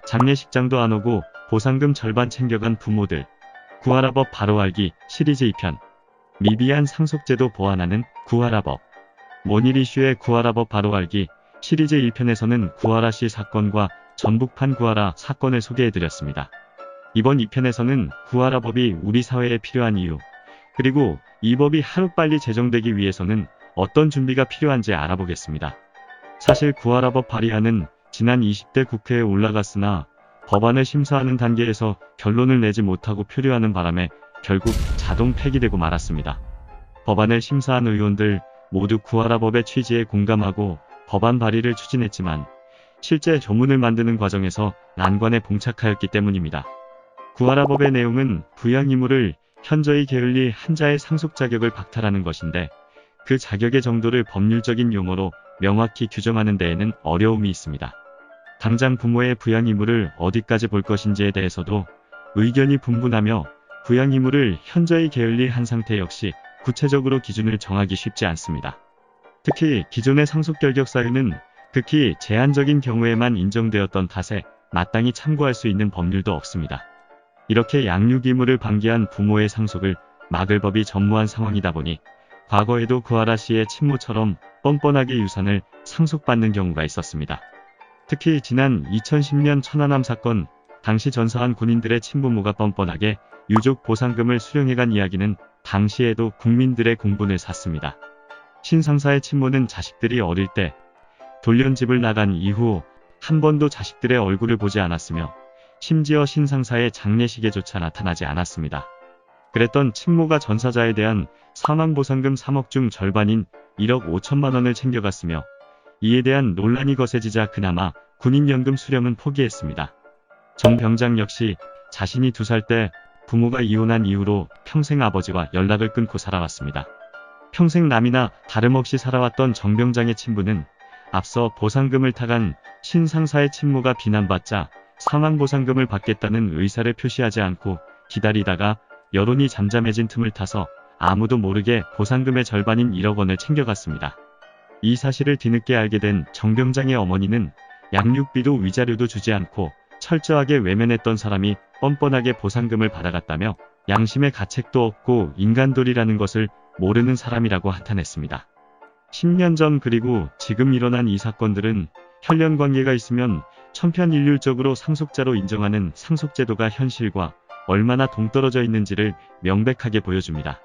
장례식장도 안 오고 보상금 절반 챙겨간 부모들. 구하라법 바로 알기 시리즈 2편. 미비한 상속제도 보완하는 구하라법. 모닐 이슈의 구하라법 바로 알기 시리즈 1편에서는 구하라 씨 사건과 전북판 구하라 사건을 소개해드렸습니다. 이번 2편에서는 구하라법이 우리 사회에 필요한 이유, 그리고 이 법이 하루빨리 제정되기 위해서는 어떤 준비가 필요한지 알아보겠습니다. 사실 구하라법 발의안은 지난 20대 국회에 올라갔으나 법안을 심사하는 단계에서 결론을 내지 못하고 표류하는 바람에 결국 자동 폐기되고 말았습니다. 법안을 심사한 의원들 모두 구하라법의 취지에 공감하고 법안 발의를 추진했지만 실제 조문을 만드는 과정에서 난관에 봉착하였기 때문입니다. 구하라법의 내용은 부양 의무를 현저히 게을리 한 자의 상속 자격을 박탈하는 것인데 그 자격의 정도를 법률적인 용어로 명확히 규정하는 데에는 어려움이 있습니다. 당장 부모의 부양 의무를 어디까지 볼 것인지에 대해서도 의견이 분분하며 부양 의무를 현저히 게을리 한 상태 역시 구체적으로 기준을 정하기 쉽지 않습니다. 특히 기존의 상속 결격 사유는 극히 제한적인 경우에만 인정되었던 탓에 마땅히 참고할 수 있는 법률도 없습니다. 이렇게 양육 의무를 방기한 부모의 상속을 막을 법이 전무한 상황이다 보니 과거에도 구하라 씨의 친모처럼 뻔뻔하게 유산을 상속받는 경우가 있었습니다. 특히 지난 2010년 천안함 사건, 당시 전사한 군인들의 친부모가 뻔뻔하게 유족 보상금을 수령해간 이야기는 당시에도 국민들의 공분을 샀습니다. 신 상사의 친모는 자식들이 어릴 때 돌연집을 나간 이후 한 번도 자식들의 얼굴을 보지 않았으며 심지어 신 상사의 장례식에조차 나타나지 않았습니다. 그랬던 친모가 전사자에 대한 사망보상금 3억 중 절반인 1억 5천만 원을 챙겨갔으며 이에 대한 논란이 거세지자 그나마 군인연금 수령은 포기했습니다. 정 병장 역시 자신이 2살 때 부모가 이혼한 이후로 평생 아버지와 연락을 끊고 살아왔습니다. 평생 남이나 다름없이 살아왔던 정 병장의 친부는 앞서 보상금을 타간 신 상사의 친모가 비난받자 상환보상금을 받겠다는 의사를 표시하지 않고 기다리다가 여론이 잠잠해진 틈을 타서 아무도 모르게 보상금의 절반인 1억 원을 챙겨갔습니다. 이 사실을 뒤늦게 알게 된 정 병장의 어머니는 양육비도 위자료도 주지 않고 철저하게 외면했던 사람이 뻔뻔하게 보상금을 받아갔다며 양심의 가책도 없고 인간돌이라는 것을 모르는 사람이라고 한탄했습니다. 10년 전 그리고 지금 일어난 이 사건들은 혈연관계가 있으면 천편일률적으로 상속자로 인정하는 상속제도가 현실과 얼마나 동떨어져 있는지를 명백하게 보여줍니다.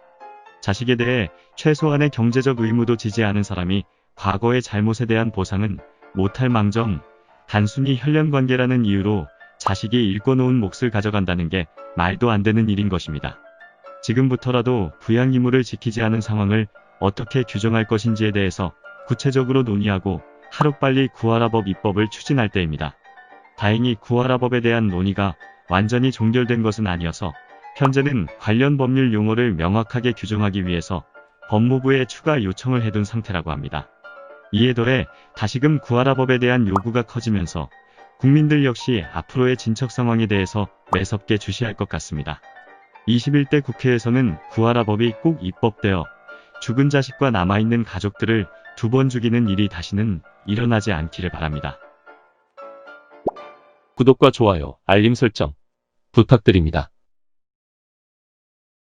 자식에 대해 최소한의 경제적 의무도 지지 않은 사람이 과거의 잘못에 대한 보상은 못할 망정, 단순히 혈연관계라는 이유로 자식이 일궈놓은 몫을 가져간다는 게 말도 안 되는 일인 것입니다. 지금부터라도 부양 의무를 지키지 않은 상황을 어떻게 규정할 것인지에 대해서 구체적으로 논의하고 하루빨리 구하라법 입법을 추진할 때입니다. 다행히 구하라법에 대한 논의가 완전히 종결된 것은 아니어서 현재는 관련 법률 용어를 명확하게 규정하기 위해서 법무부에 추가 요청을 해둔 상태라고 합니다. 이에 더해 다시금 구하라법에 대한 요구가 커지면서 국민들 역시 앞으로의 진척 상황에 대해서 매섭게 주시할 것 같습니다. 21대 국회에서는 구하라법이 꼭 입법되어 죽은 자식과 남아있는 가족들을 2번 죽이는 일이 다시는 일어나지 않기를 바랍니다. 구독과 좋아요, 알림 설정 부탁드립니다.